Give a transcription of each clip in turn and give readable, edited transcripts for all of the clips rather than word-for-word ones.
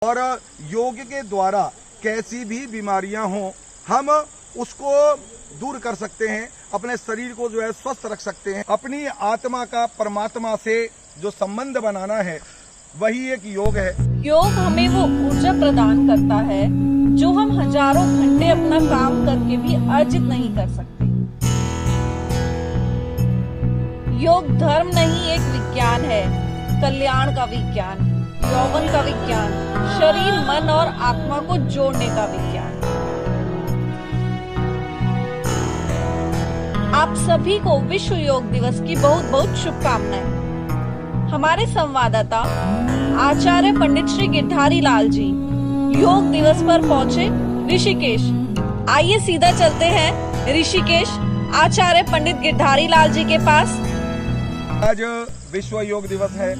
और योग के द्वारा कैसी भी बीमारियां हों हम उसको दूर कर सकते हैं, अपने शरीर को जो है स्वस्थ रख सकते हैं। अपनी आत्मा का परमात्मा से जो संबंध बनाना है वही एक योग है। योग हमें वो ऊर्जा प्रदान करता है जो हम हजारों घंटे अपना काम करके भी अर्जित नहीं कर सकते। योग धर्म नहीं, एक विज्ञान है, कल्याण का विज्ञान, यौवन का विज्ञान, शरीर मन और आत्मा को जोड़ने का विज्ञान। आप सभी को विश्व योग दिवस की बहुत बहुत शुभकामनाएं। हमारे संवाददाता आचार्य पंडित श्री गिरधारी लाल जी योग दिवस पर पहुंचे ऋषिकेश। आइए सीधा चलते हैं ऋषिकेश आचार्य पंडित गिरधारी लाल जी के पास। आज विश्व योग दिवस है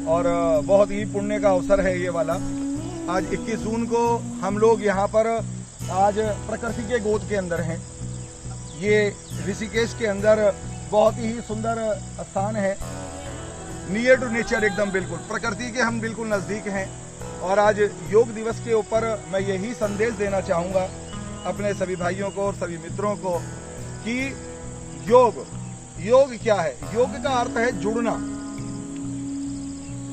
और बहुत ही पुण्य का अवसर है ये वाला। आज 21 जून को हम लोग यहाँ पर आज प्रकृति के गोद के अंदर हैं। ये ऋषिकेश के अंदर बहुत ही सुंदर स्थान है, नियर टू नेचर, एकदम बिल्कुल प्रकृति के हम बिल्कुल नजदीक हैं। और आज योग दिवस के ऊपर मैं यही संदेश देना चाहूँगा अपने सभी भाइयों को और सभी मित्रों को कि योग क्या है। योग का अर्थ है जुड़ना,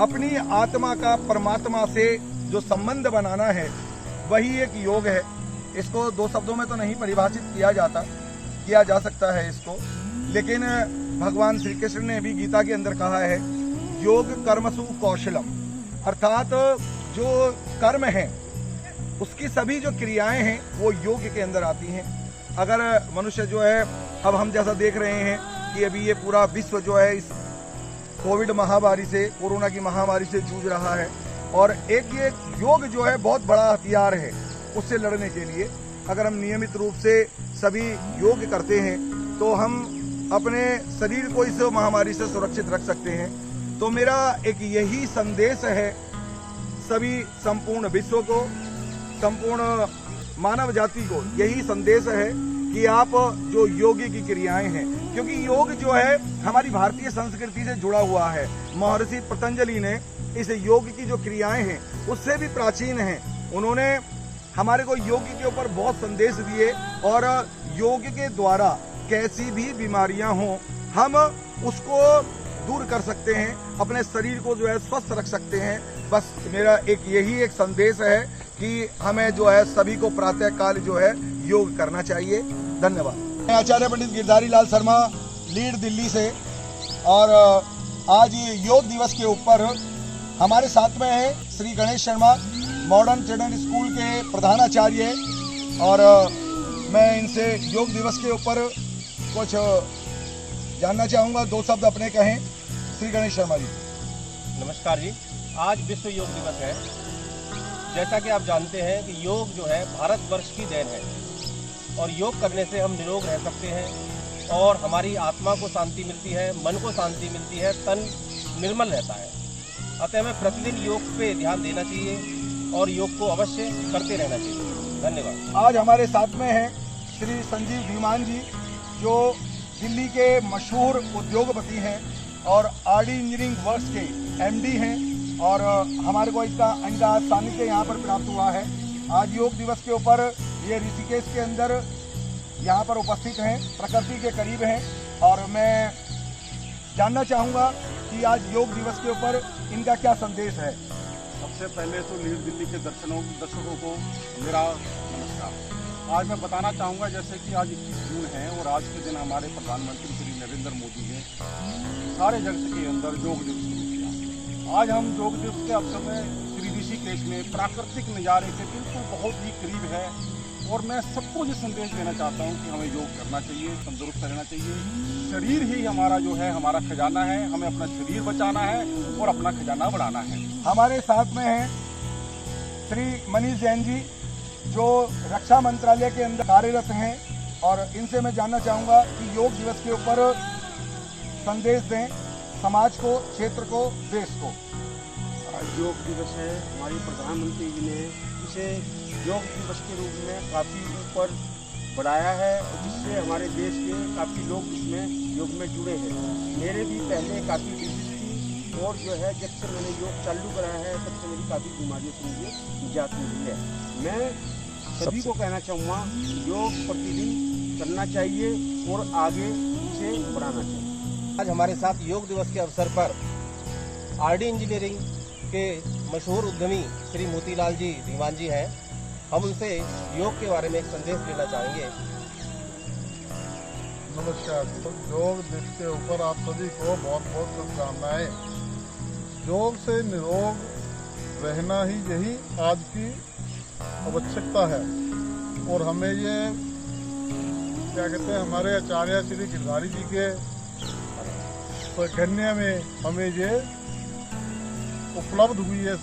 अपनी आत्मा का परमात्मा से जो संबंध बनाना है वही एक योग है। इसको दो शब्दों में तो नहीं परिभाषित किया जा सकता है इसको, लेकिन भगवान श्री कृष्ण ने भी गीता के अंदर कहा है योग कर्मसु कौशलम, अर्थात जो कर्म है उसकी सभी जो क्रियाएं हैं वो योग के अंदर आती हैं। अगर मनुष्य जो है, अब हम जैसा देख रहे हैं कि अभी ये पूरा विश्व जो है इस कोविड महामारी से, कोरोना की महामारी से जूझ रहा है, और एक ये योग जो है बहुत बड़ा हथियार है उससे लड़ने के लिए। अगर हम नियमित रूप से सभी योग करते हैं तो हम अपने शरीर को इस महामारी से सुरक्षित रख सकते हैं। तो मेरा एक यही संदेश है सभी संपूर्ण विश्व को, संपूर्ण मानव जाति को, यही संदेश है कि आप जो योग की क्रियाएं हैं, क्योंकि योग जो है हमारी भारतीय संस्कृति से जुड़ा हुआ है। महर्षि पतंजलि ने इस योग की जो क्रियाएं हैं उससे भी प्राचीन हैं। उन्होंने हमारे को योग के ऊपर बहुत संदेश दिए और योग के द्वारा कैसी भी बीमारियां हों हम उसको दूर कर सकते हैं, अपने शरीर को जो है स्वस्थ रख सकते हैं। बस मेरा यही एक संदेश है कि हमें जो है सभी को प्रातः काल जो है योग करना चाहिए। धन्यवाद। आचार्य पंडित गिरधारी लाल शर्मा, लीड दिल्ली से। और आज ये योग दिवस के ऊपर हमारे साथ में है Shri Ganesh Sharma, modern children school के प्रधानाचार्य, और मैं इनसे योग दिवस के ऊपर कुछ जानना चाहूँगा, दो शब्द अपने कहें। श्री गणेश शर्मा जी। नमस्कार जी। आज विश्व योग दिवस है। जैसा कि आप जानते हैं कि योग जो है भारतवर्ष की देन है और योग करने से हम निरोग रह सकते हैं और हमारी आत्मा को शांति मिलती है, मन को शांति मिलती है, तन निर्मल रहता है। अतः हमें प्रतिदिन योग पे ध्यान देना चाहिए और योग को अवश्य करते रहना चाहिए। धन्यवाद। आज हमारे साथ में है श्री संजीव धीमान जी, जो दिल्ली के मशहूर उद्योगपति हैं और आरडी इंजीनियरिंग वर्क्स के एमडी हैं, और हमारे को इनका सानिध्य यहाँ पर प्राप्त हुआ है। आज योग दिवस के ऊपर ये ऋषिकेश के अंदर यहाँ पर उपस्थित हैं, प्रकृति के करीब हैं, और मैं जानना चाहूँगा कि आज योग दिवस के ऊपर इनका क्या संदेश है। सबसे पहले तो लीड दिल्ली के दर्शकों को मेरा नमस्कार। आज मैं बताना चाहूँगा जैसे कि आज 21 जून है और आज के दिन हमारे प्रधानमंत्री श्री नरेंद्र मोदी ने सारे जगत के अंदर योग दिवस शुरू किया। आज हम योग दिवस के अवसर में श्री ऋषिकेश में प्राकृतिक नज़ारे के बिल्कुल बहुत ही करीब है, और मैं सबको ये संदेश देना चाहता हूँ कि हमें योग करना चाहिए, तंदुरुस्त रहना चाहिए। शरीर ही हमारा जो है हमारा खजाना है, हमें अपना शरीर बचाना है और अपना खजाना बढ़ाना है। हमारे साथ में हैं श्री मनीष जैन जी, जो रक्षा मंत्रालय के अंदर कार्यरत हैं, और इनसे मैं जानना चाहूँगा कि योग दिवस के ऊपर संदेश दें समाज को, क्षेत्र को, देश को। आज योग दिवस है। हमारे प्रधानमंत्री जी ने इसे योग दिवस के रूप में काफ़ी ऊपर बढ़ाया है, और जिससे हमारे देश के काफ़ी लोग इसमें योग में जुड़े हैं। मेरे भी पहले काफ़ी डिजीज थी, और जो है जब से मैंने योग चालू कराया है तब से मेरी काफ़ी बीमारियों से मुझे निजात मिली है। मैं सभी को कहना चाहूँगा योग प्रतिदिन करना चाहिए और आगे इसे बढ़ाना चाहिए। आज हमारे साथ योग दिवस के अवसर पर आरडी इंजीनियरिंग के मशहूर उद्यमी श्री मोतीलाल जी धीमान जी हैं। हम उनसे योग के बारे में एक संदेश लेना चाहेंगे। नमस्कार। तो योग दिवस के ऊपर आप सभी को बहुत बहुत शुभकामनाएं। योग से निरोग रहना ही यही आज की आवश्यकता है और हमें ये क्या कहते हैं हमारे आचार्य श्री गिरधारी जी के गण्य में हमें ये उपलब्ध हुई है।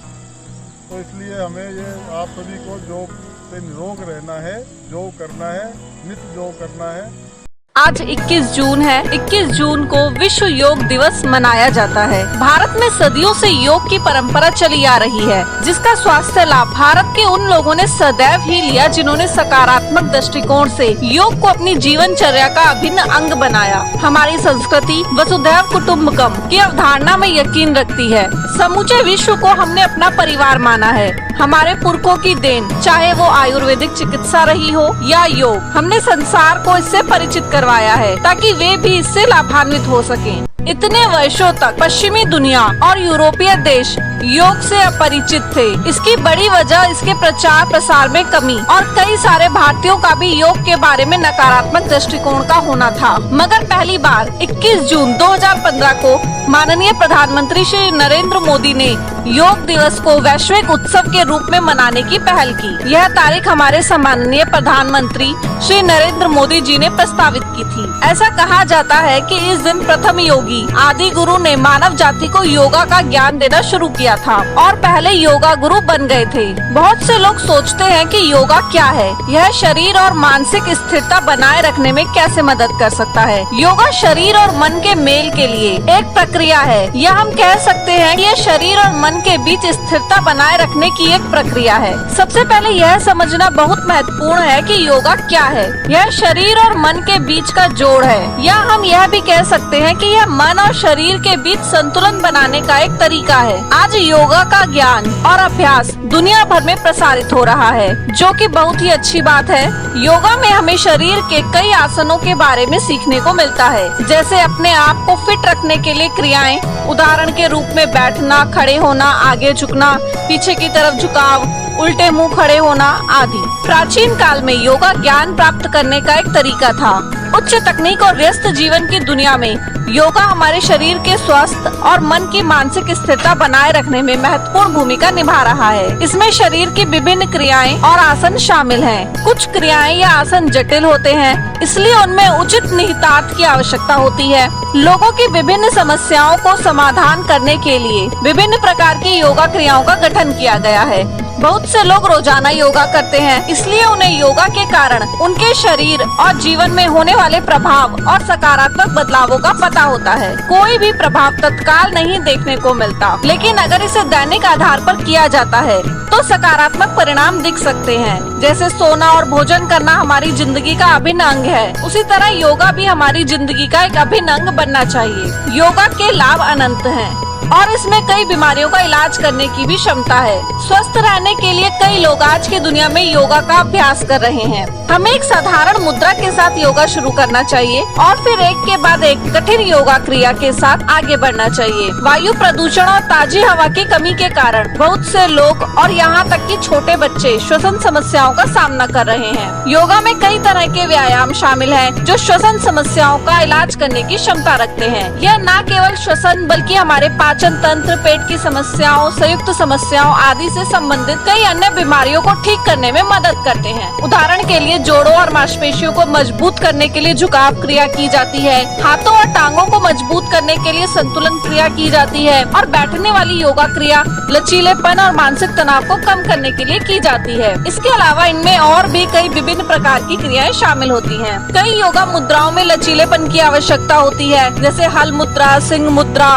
तो इसलिए हमें ये आप सभी को योग से निरोग रहना है, योग करना है, नित्य योग करना है। आज 21 जून है। 21 जून को विश्व योग दिवस मनाया जाता है। भारत में सदियों से योग की परंपरा चली आ रही है, जिसका स्वास्थ्य लाभ भारत के उन लोगों ने सदैव ही लिया जिन्होंने सकारात्मक दृष्टिकोण से योग को अपनी जीवनचर्या का अभिन्न अंग बनाया। हमारी संस्कृति वसुधैव कुटुम्बकम की अवधारणा में यकीन रखती है। समूचे विश्व को हमने अपना परिवार माना है। हमारे पुरखों की देन, चाहे वो आयुर्वेदिक चिकित्सा रही हो या योग, हमने संसार को इससे परिचित करवाया है ताकि वे भी इससे लाभान्वित हो सकें। इतने वर्षों तक पश्चिमी दुनिया और यूरोपीय देश योग से अपरिचित थे। इसकी बड़ी वजह इसके प्रचार प्रसार में कमी और कई सारे भारतीयों का भी योग के बारे में नकारात्मक दृष्टिकोण का होना था। मगर पहली बार 21 जून 2015 को माननीय प्रधानमंत्री श्री नरेंद्र मोदी ने योग दिवस को वैश्विक उत्सव के रूप में मनाने की पहल की। यह तारीख हमारे सम्माननीय प्रधानमंत्री श्री नरेंद्र मोदी जी ने प्रस्तावित की थी। ऐसा कहा जाता है कि इस दिन प्रथम योगी आदि गुरु ने मानव जाति को योगा का ज्ञान देना शुरू किया था और पहले योगा गुरु बन गए थे। बहुत से लोग सोचते हैं कि योगा क्या है, यह शरीर और मानसिक स्थिरता बनाए रखने में कैसे मदद कर सकता है। योगा शरीर और मन के मेल के लिए एक प्रक्रिया है, या हम कह सकते हैं कि यह शरीर और मन के बीच स्थिरता बनाए रखने की एक प्रक्रिया है। सबसे पहले यह समझना बहुत महत्वपूर्ण है कि योगा क्या है। यह शरीर और मन के बीच का जोड़ है, या हम यह भी कह सकते हैं कि यह मन और शरीर के बीच संतुलन बनाने का एक तरीका है। आज योगा का ज्ञान और अभ्यास दुनिया भर में प्रसारित हो रहा है, जो कि बहुत ही अच्छी बात है। योगा में हमें शरीर के कई आसनों के बारे में सीखने को मिलता है, जैसे अपने आप को फिट रखने के लिए क्रियाएं, उदाहरण के रूप में बैठना, खड़े होना, आगे झुकना, पीछे की तरफ झुकाव, उल्टे मुंह खड़े होना आदि। प्राचीन काल में योगा ज्ञान प्राप्त करने का एक तरीका था। उच्च तकनीक और व्यस्त जीवन की दुनिया में योगा हमारे शरीर के स्वास्थ्य और मन की मानसिक स्थिरता बनाए रखने में महत्वपूर्ण भूमिका निभा रहा है। इसमें शरीर की विभिन्न क्रियाएं और आसन शामिल हैं। कुछ क्रियाएं या आसन जटिल होते हैं, इसलिए उनमें उचित निहितार्थ की आवश्यकता होती है। लोगों की विभिन्न समस्याओं को समाधान करने के लिए विभिन्न प्रकार की योगा क्रियाओं का गठन किया गया है। बहुत से लोग रोजाना योगा करते हैं, इसलिए उन्हें योगा के कारण उनके शरीर और जीवन में होने वाले प्रभाव और सकारात्मक बदलावों का पता होता है। कोई भी प्रभाव तत्काल नहीं देखने को मिलता, लेकिन अगर इसे दैनिक आधार पर किया जाता है तो सकारात्मक परिणाम दिख सकते हैं। जैसे सोना और भोजन करना हमारी जिंदगी का अभिन्न अंग है, उसी तरह योगा भी हमारी जिंदगी का एक अभिन्न अंग बनना चाहिए। योगा के लाभ अनंत हैं और इसमें कई बीमारियों का इलाज करने की भी क्षमता है। स्वस्थ रहने के लिए कई लोग आज की दुनिया में योगा का अभ्यास कर रहे हैं। हमें एक साधारण मुद्रा के साथ योगा शुरू करना चाहिए और फिर एक के बाद एक कठिन योगा क्रिया के साथ आगे बढ़ना चाहिए। वायु प्रदूषण और ताजी हवा की कमी के कारण बहुत से लोग और यहाँ तक कि छोटे बच्चे श्वसन समस्याओं का सामना कर रहे हैं। योगा में कई तरह के व्यायाम शामिल हैं, जो श्वसन समस्याओं का इलाज करने की क्षमता रखते हैं। यह न केवल श्वसन बल्कि हमारे पाचन तंत्र, पेट की समस्याओं, संयुक्त समस्याओं आदि से संबंधित कई अन्य बीमारियों को ठीक करने में मदद करते हैं। उदाहरण के लिए जोड़ों और मांसपेशियों को मजबूत करने के लिए झुकाव क्रिया की जाती है, हाथों और टांगों को मजबूत करने के लिए संतुलन क्रिया की जाती है और बैठने वाली योगा क्रिया लचीलेपन और मानसिक तनाव को कम करने के लिए की जाती है। इसके अलावा इनमें और भी कई विभिन्न प्रकार की क्रियाएं शामिल होती हैं। कई योगा मुद्राओं में लचीलेपन की आवश्यकता होती है, जैसे हल मुद्रा, सिंह मुद्रा,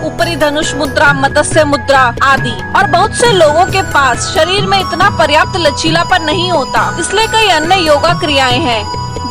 ऊपरी धनुष मुद्रा, मत्स्य मुद्रा आदि। और बहुत से लोगों के पास शरीर में इतना पर्याप्त लचीलापन नहीं होता, इसलिए कई अन्य योगा क्रियाएं हैं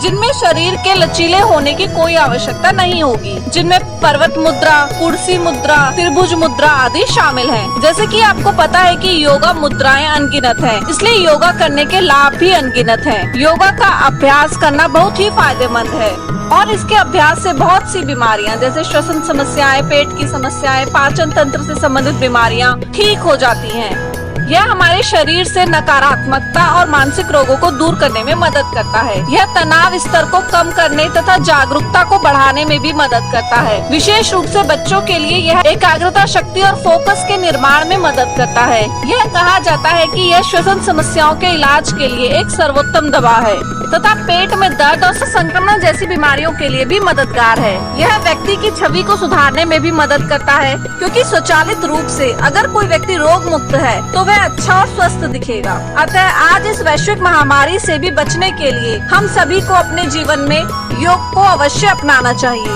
जिनमें शरीर के लचीले होने की कोई आवश्यकता नहीं होगी, जिनमें पर्वत मुद्रा, कुर्सी मुद्रा, त्रिभुज मुद्रा आदि शामिल हैं। जैसे कि आपको पता है कि योगा मुद्राएं अनगिनत हैं, इसलिए योगा करने के लाभ भी अनगिनत हैं। योगा का अभ्यास करना बहुत ही फायदेमंद है और इसके अभ्यास से बहुत सी बीमारियां जैसे श्वसन समस्याएं, पेट की समस्याएं, पाचन तंत्र से संबंधित बीमारियां ठीक हो जाती हैं। यह हमारे शरीर से नकारात्मकता और मानसिक रोगों को दूर करने में मदद करता है। यह तनाव स्तर को कम करने तथा जागरूकता को बढ़ाने में भी मदद करता है। विशेष रूप से बच्चों के लिए यह एकाग्रता शक्ति और फोकस के निर्माण में मदद करता है। यह कहा जाता है कि यह श्वसन समस्याओं के इलाज के लिए एक सर्वोत्तम दवा है तथा पेट में दर्द और संक्रमण जैसी बीमारियों के लिए भी मददगार है। यह व्यक्ति की छवि को सुधारने में भी मदद करता है, क्योंकि स्वचालित रूप से अगर कोई व्यक्ति रोग मुक्त है तो वह अच्छा और स्वस्थ दिखेगा। अतः आज इस वैश्विक महामारी से भी बचने के लिए हम सभी को अपने जीवन में योग को अवश्य अपनाना चाहिए।